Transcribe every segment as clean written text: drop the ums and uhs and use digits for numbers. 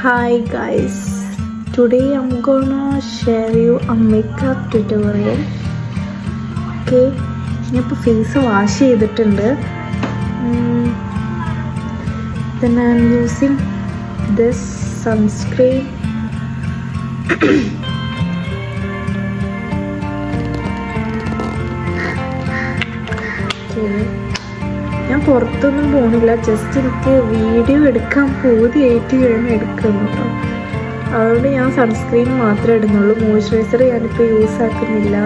Hi guys, today I'm gonna share you a makeup tutorial. Okay, ഞാൻ ഇപ്പോൾ face wash ചെയ്തിട്ടുണ്ട്. Then I'm using this sunscreen. Okay. ഞാൻ പുറത്തൊന്നും പോണില്ല, just എനിക്ക് വീഡിയോ എടുക്കാൻ പൂതിയായിട്ട് ഞാൻ എടുക്കുന്നു കേട്ടോ. അതുകൊണ്ട് ഞാൻ സൺസ്ക്രീൻ മാത്രമേ ഇടുന്നുള്ളൂ. മോയ്സ്ചറൈസർ ഞാനിപ്പോൾ യൂസ് ആക്കുന്നില്ല.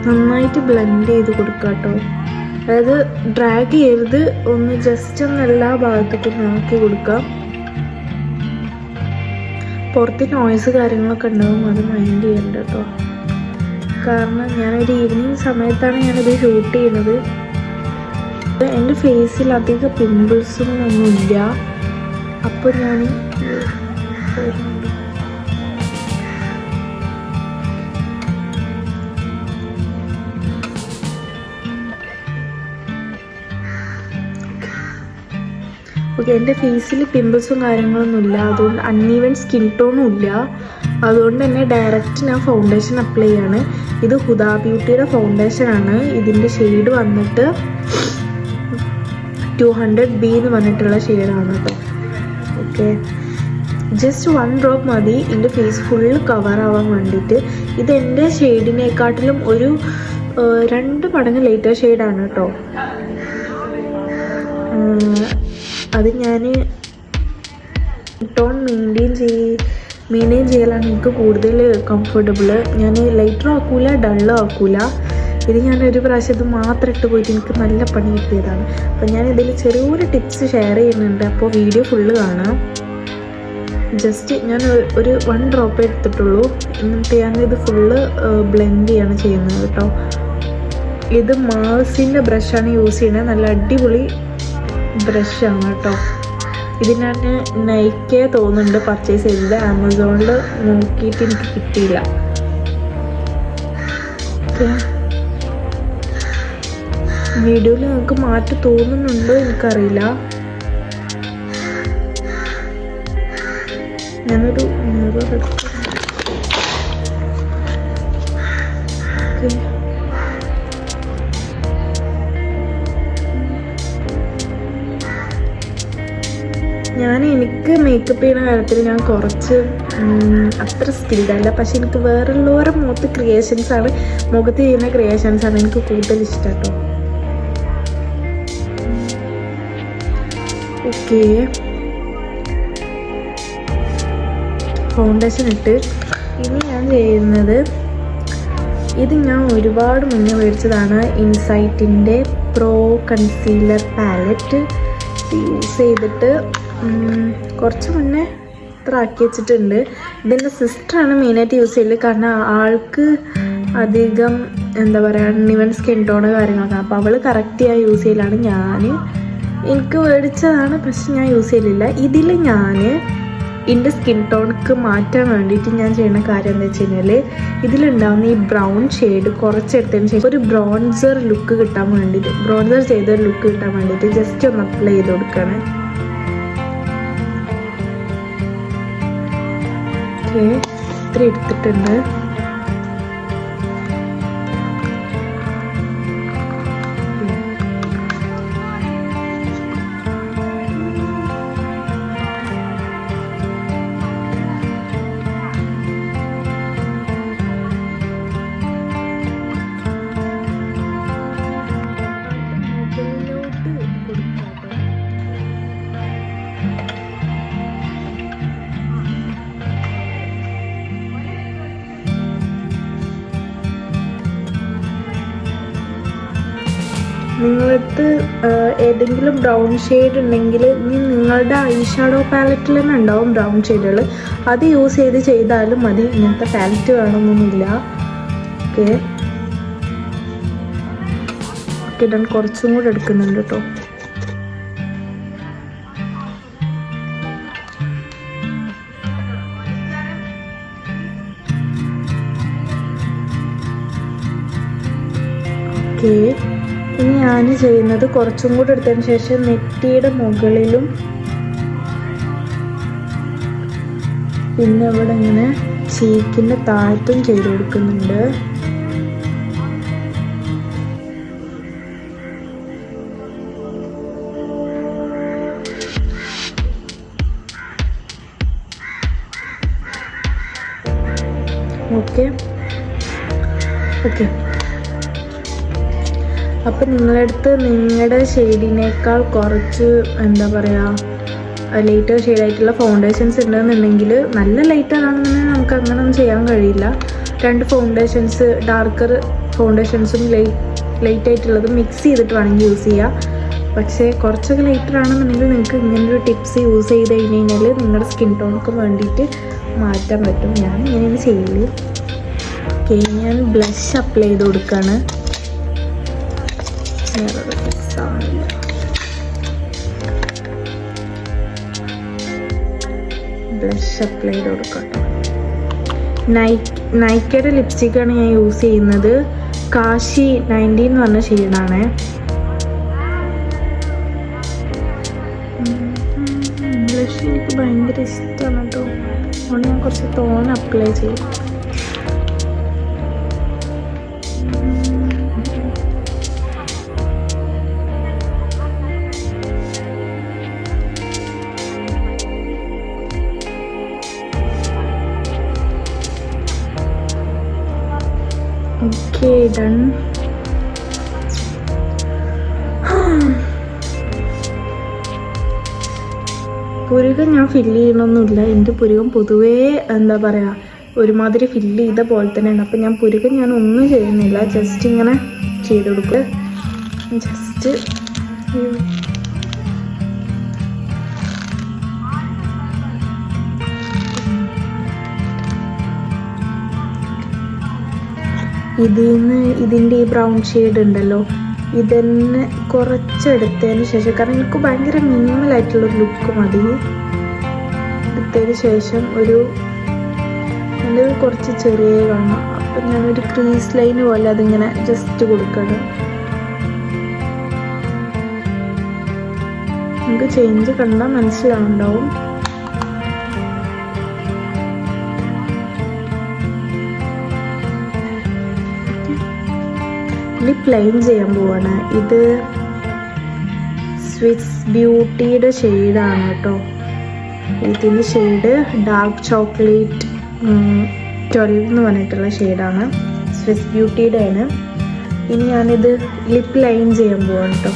നന്നായിട്ട് ബ്ലെൻഡ് ചെയ്ത് കൊടുക്കാം കേട്ടോ. അതായത് ഡ്രാഗ് ചെയ്ത് ഒന്ന് ജസ്റ്റ് ഒന്ന് എല്ലാ ഭാഗത്തേക്കും നോക്കി കൊടുക്കാം. പുറത്ത് നോയ്സ് കാര്യങ്ങളൊക്കെ ഉണ്ടാവും, അത് മൈൻഡ് ചെയ്യണ്ട കേട്ടോ. കാരണം ഞാനൊരു ഈവനിങ് സമയത്താണ് ഞാനിത് ഷൂട്ട് ചെയ്യുന്നത്. എൻ്റെ ഫേസിൽ അധികം പിമ്പിൾസും ഒന്നുമില്ല. അപ്പോൾ ഞാൻ ഓക്കെ, എൻ്റെ ഫേസിൽ പിമ്പിൾസും കാര്യങ്ങളൊന്നുമില്ല. അതുകൊണ്ട് അൺഈവൻ സ്കിൻ ടോണും ഇല്ല. അതുകൊണ്ട് തന്നെ ഡയറക്റ്റ് ഞാൻ ഫൗണ്ടേഷൻ അപ്ലൈ ചെയ്യാണ്. ഇത് ഹുദാ ബ്യൂട്ടിയുടെ ഫൗണ്ടേഷനാണ്. ഇതിൻ്റെ ഷെയ്ഡ് വന്നിട്ട് 200B എന്ന് പറഞ്ഞിട്ടുള്ള ഷെയ്ഡാണ് കേട്ടോ. ഓക്കെ, ജസ്റ്റ് 1 ഡ്രോപ്പ് മതി എൻ്റെ ഫേസ് ഫുള്ള് കവർ ആവാൻ വേണ്ടിയിട്ട്. ഇത് എൻ്റെ ഷെയ്ഡിനെക്കാട്ടിലും ഒരു 2 മടങ്ങ് ലൈറ്റർ ഷെയ്ഡാണ് കേട്ടോ. അത് ഞാൻ ടോൺ മെയിൻറ്റെയിൻ ചെയ്യലാണ് എനിക്ക് കൂടുതൽ കംഫർട്ടബിൾ. ഞാൻ ലൈറ്ററും ആക്കൂല, ഡള്ളും ആക്കൂല. ഇത് ഞാൻ ഒരു പ്രാവശ്യം ഇത് മാത്രം ഇട്ട് പോയിട്ട് എനിക്ക് നല്ല പണി കിട്ടിയതാണ്. അപ്പം ഞാൻ ഇതിൽ ചെറിയൊരു ടിപ്സ് ഷെയർ ചെയ്യുന്നുണ്ട്. അപ്പോൾ വീഡിയോ ഫുള്ള് കാണാം. ജസ്റ്റ് ഞാൻ ഒരു 1 ഡ്രോപ്പ് എടുത്തിട്ടുള്ളൂ. എന്നിട്ട് ഞാനിത് ഫുള്ള് ബ്ലെൻഡ് ചെയ്യാണ് ചെയ്യുന്നത് കേട്ടോ. ഇത് മാസിൻ്റെ ബ്രഷാണ് യൂസ് ചെയ്യുന്നത്. നല്ല അടിപൊളി ബ്രഷാണ് കേട്ടോ. ഇത് ഞാൻ നൈക്കേ തോന്നുന്നുണ്ട് പർച്ചേസ് ചെയ്തത്. ആമസോണിൽ നോക്കിയിട്ട് എനിക്ക് കിട്ടിയില്ല. ഓക്കെ, വീഡിയോയിൽ നിങ്ങൾക്ക് മാറ്റം തോന്നുന്നുണ്ടോ എനിക്കറിയില്ല. ഞാനൊരു മിറർ എടുത്തു. ഓക്കെ, എനിക്ക് മേക്കപ്പ് ചെയ്യുന്ന കാര്യത്തിൽ ഞാൻ കുറച്ച് അത്ര സ്കിൽഡല്ല. പക്ഷെ എനിക്ക് വേറുള്ളവരുടെ മുഖത്ത് ചെയ്യുന്ന ക്രിയേഷൻസാണ് എനിക്ക് കൂടുതൽ ഇഷ്ടം കേട്ടോ. ഓക്കെ, ഫൗണ്ടേഷൻ ഇട്ട് ഇനി ഞാൻ ചെയ്യുന്നത്, ഇത് ഞാൻ ഒരുപാട് മുന്നേ മേടിച്ചതാണ്. ഇൻസൈറ്റിൻ്റെ പ്രോ കൺസീലർ പാലറ്റ് യൂസ് ചെയ്തിട്ട് കുറച്ച് മുന്നേ ഇത്ര ആക്കി വെച്ചിട്ടുണ്ട്. ഇതിൻ്റെ സിസ്റ്ററാണ് മെയിനായിട്ട് യൂസ് ചെയ്യല്. കാരണം ആൾക്ക് അധികം എന്താ പറയുക അൺഇവൻ സ്കിൻ ടോണ് കാര്യങ്ങളൊക്കെ. അപ്പോൾ അവൾ കറക്റ്റ് ചെയ്യാൻ യൂസ് ചെയ്യലാണ്. എനിക്ക് മേടിച്ചതാണ്, പക്ഷെ ഞാൻ യൂസ് ചെയ്യലില്ല. ഇതിൽ ഞാൻ എൻ്റെ സ്കിൻ ടോണിക്ക് മാറ്റാൻ വേണ്ടിയിട്ട് ഞാൻ ചെയ്യുന്ന കാര്യം എന്താ വെച്ച് കഴിഞ്ഞാൽ, ഇതിലുണ്ടാവുന്ന ഈ ബ്രൗൺ ഷെയ്ഡ് കുറച്ചെടുത്തതിന് ശേഷം ഒരു ബ്രോൺസർ ലുക്ക് കിട്ടാൻ വേണ്ടിയിട്ട്, ബ്രോൺസർ ചെയ്തൊരു ലുക്ക് കിട്ടാൻ വേണ്ടിയിട്ട് ജസ്റ്റ് ഒന്ന് അപ്ലൈ ചെയ്ത് കൊടുക്കുകയാണ്. ഓക്കെ, ഇത്ര എടുത്തിട്ടുണ്ട്. നിങ്ങൾക്ക് ഏതെങ്കിലും ബ്രൗൺ ഷെയ്ഡ് ഉണ്ടെങ്കിൽ നിങ്ങളുടെ ഐ ഷാഡോ പാലറ്റിൽ തന്നെ ഉണ്ടാവും ബ്രൗൺ ഷെയ്ഡുകൾ. അത് യൂസ് ചെയ്താലും മതി. ഇങ്ങനത്തെ പാലറ്റ് വേണമെന്നൊന്നുമില്ല. ഓക്കെ, ഞാൻ കുറച്ചും കൂടെ എടുക്കുന്നുണ്ട് കേട്ടോ. ഓക്കെ, ഇനി ഞാൻ ചെയ്യുന്നത് കുറച്ചും കൂടെ എടുത്തതിന് ശേഷം നെറ്റിയുടെ മുകളിലും പിന്നെ ഇവിടെ ഇങ്ങനെ ചീക്കിൻ്റെ താഴത്തും ചെയ്ത് കൊടുക്കുന്നുണ്ട്. ഓക്കെ ഓക്കെ, അപ്പം നിങ്ങളടുത്ത് നിങ്ങളുടെ ഷെയ്ഡിനേക്കാൾ കുറച്ച് എന്താ പറയുക ലൈറ്റർ ഷെയ്ഡായിട്ടുള്ള ഫൗണ്ടേഷൻസ് ഉണ്ടെന്നുണ്ടെങ്കിൽ, നല്ല ലൈറ്റർ ആണെന്നുണ്ടെങ്കിൽ നമുക്ക് അങ്ങനെയൊന്നും ചെയ്യാൻ കഴിയില്ല. 2 ഫൗണ്ടേഷൻസ്, ഡാർക്കർ ഫൗണ്ടേഷൻസും ലൈറ്റ് ആയിട്ടുള്ളതും മിക്സ് ചെയ്തിട്ട് വേണമെങ്കിൽ യൂസ് ചെയ്യാം. പക്ഷേ കുറച്ചൊക്കെ ലൈറ്റർ ആണെന്നുണ്ടെങ്കിൽ നിങ്ങൾക്ക് ഇങ്ങനൊരു ടിപ്സ് യൂസ് ചെയ്ത് കഴിഞ്ഞാൽ നിങ്ങളുടെ സ്കിൻ ടോണൊക്കെ വേണ്ടിയിട്ട് മാറ്റാൻ പറ്റും. ഞാൻ ഇങ്ങനെയാണ് ചെയ്യല്. ഓക്കെ, ഞാൻ ബ്ലഷ് അപ്ലൈ ചെയ്ത് കൊടുക്കുകയാണ്. ഫിക്സ് ആവുന്നില്ല. ബ്ലഷ് അപ്ലൈ ചെയ്ത് കൊടുക്കട്ടെ. നൈക്കയുടെ ലിപ്സ്റ്റിക്കാണ് ഞാൻ യൂസ് ചെയ്യുന്നത്. കാശി 90 എന്ന് പറഞ്ഞ ഷെയ്ഡാണ്. ബ്ലഷ് എനിക്ക് ഭയങ്കര ഇഷ്ടമാണ് കേട്ടോ. അതുകൊണ്ട് ഞാൻ കുറച്ച് തോനെ അപ്ലൈ ചെയ്യും. Okay, done. പുരുകം ഞാൻ ഫില്ല് ചെയ്യണമൊന്നുമില്ല. എൻ്റെ പുരുകം പൊതുവേ എന്താ പറയുക ഒരുമാതിരി ഫില്ല് ചെയ്ത പോലെ തന്നെയാണ്. അപ്പം ഞാൻ പുരുകം ഞാൻ ഒന്നും ചെയ്യുന്നില്ല, ജസ്റ്റ് ഇങ്ങനെ ചെയ്ത് കൊടുക്കുക. ജസ്റ്റ് ഇതിൻ്റെ ഈ ബ്രൗൺ ഷെയ്ഡ് ഉണ്ടല്ലോ, ഇതന്നെ കുറച്ചെടുത്തതിന് ശേഷം, കാരണം എനിക്ക് ഭയങ്കര മിനിമലായിട്ടുള്ളൊരു ലുക്ക് മതി. എടുത്തതിന് ശേഷം എൻ്റെ കുറച്ച് ചെറിയ കാണാം. അപ്പം ഞാനൊരു ക്രീസ് ലൈന് പോലെ അതിങ്ങനെ ജസ്റ്റ് കൊടുക്കണം. നമുക്ക് ചേഞ്ച് കണ്ടാൽ മനസ്സിലാവുണ്ടാവും. പ്ലെയിൻ ചെയ്യാൻ പോവാണ്. ഇത് സ്വിസ് ബ്യൂട്ടിയുടെ ഷെയ്ഡാണ് കേട്ടോ. ഇതിൻ്റെ ഷെയ്ഡ് ഡാർക്ക് ചോക്ലേറ്റ് 12 എന്ന് പറഞ്ഞിട്ടുള്ള ഷെയ്ഡാണ്. സ്വിസ് ബ്യൂട്ടിയുടെ ആണ്. ഇനി ഞാനിത് ലിപ്പ് ലൈൻ ചെയ്യാൻ പോവാണ് കേട്ടോ.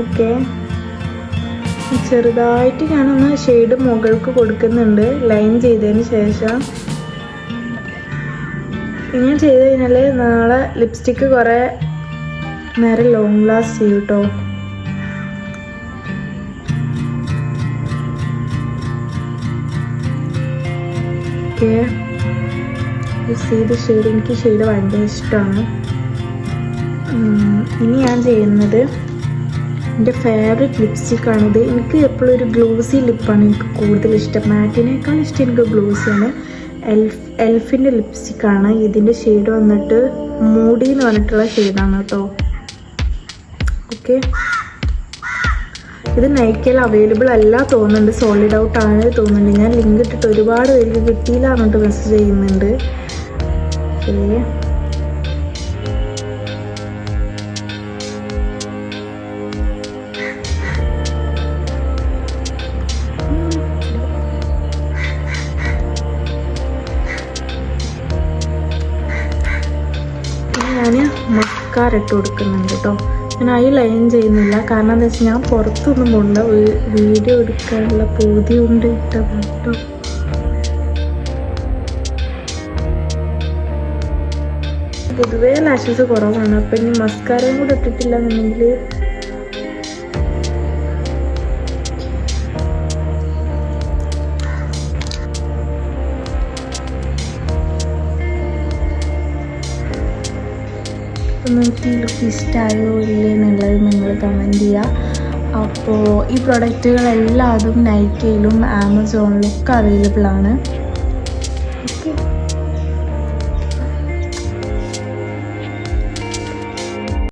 ഓക്കെ, ചെറുതായിട്ട് ഞാനൊന്ന് ഷെയ്ഡ് മുകൾക്ക് കൊടുക്കുന്നുണ്ട് ലൈൻ ചെയ്തതിന് ശേഷം. ഇങ്ങനെ ചെയ്ത് കഴിഞ്ഞാൽ നാളെ ലിപ്സ്റ്റിക്ക് കുറേ നേരം ലോങ് ലാസ്റ്റ് ചെയ്യും കേട്ടോ. ഓക്കെ, ഈ ഷെയ്ഡ് എനിക്ക് ഷെയ്ഡ് ഭയങ്കര ഇഷ്ടമാണ്. ഇനി ഞാൻ ചെയ്യുന്നത് എൻ്റെ ഫേവറേറ്റ് ലിപ്സ്റ്റിക്കാണിത്. എനിക്ക് എപ്പോഴും ഒരു ഗ്ലോസി ലിപ്പാണ് എനിക്ക് കൂടുതൽ ഇഷ്ടം. മാറ്റിനേക്കാൾ ഇഷ്ടം എനിക്ക് ഗ്ലോസിയാണ്. എൽഫിൻ്റെ ലിപ്സ്റ്റിക്കാണ്. ഇതിൻ്റെ ഷെയ്ഡ് വന്നിട്ട് മൂഡി എന്ന് പറഞ്ഞിട്ടുള്ള ഷെയ്ഡാണ് കേട്ടോ. ഓക്കെ, ഇത് നൈക്കയിൽ അവൈലബിൾ അല്ല തോന്നുന്നുണ്ട്, സോളിഡ് ഔട്ട് ആണ് തോന്നുന്നുണ്ട്. ഞാൻ ലിങ്ക് ഇട്ടിട്ട് ഒരുപാട് പേർക്ക് കിട്ടിയില്ല എന്നിട്ട് മെസ്സേജ് ചെയ്യുന്നുണ്ട്. ഓക്കെ, ഞാൻ മസ്കാര ഇട്ട് കൊടുക്കുന്നുണ്ട് കേട്ടോ. ഞാൻ ഐ ലൈൻ ചെയ്യുന്നില്ല, കാരണം എന്താ വെച്ചാൽ ഞാൻ പുറത്തൊന്നും പോകണ്ട, വീഡിയോ എടുക്കാനുള്ള പൂതി കൊണ്ട് ഇട്ടതാണ് കേട്ടോ. പൊതുവേ ലാഷസ് കുറവാണ്. അപ്പം ഇനി മസ്കാരയും കൂടെ ഇട്ടിട്ടില്ല എന്നുണ്ടെങ്കിൽ നിങ്ങൾക്ക് ഈ ലുക്ക് ഇഷ്ടമായോ ഇല്ലേ എന്നുള്ളത് നിങ്ങൾ കമൻറ്റ് ചെയ്യുക. അപ്പോൾ ഈ പ്രൊഡക്റ്റുകളെല്ലാം അതും നൈക്കയിലും ആമസോണിലും ഒക്കെ അവൈലബിൾ ആണ്. ഓക്കെ.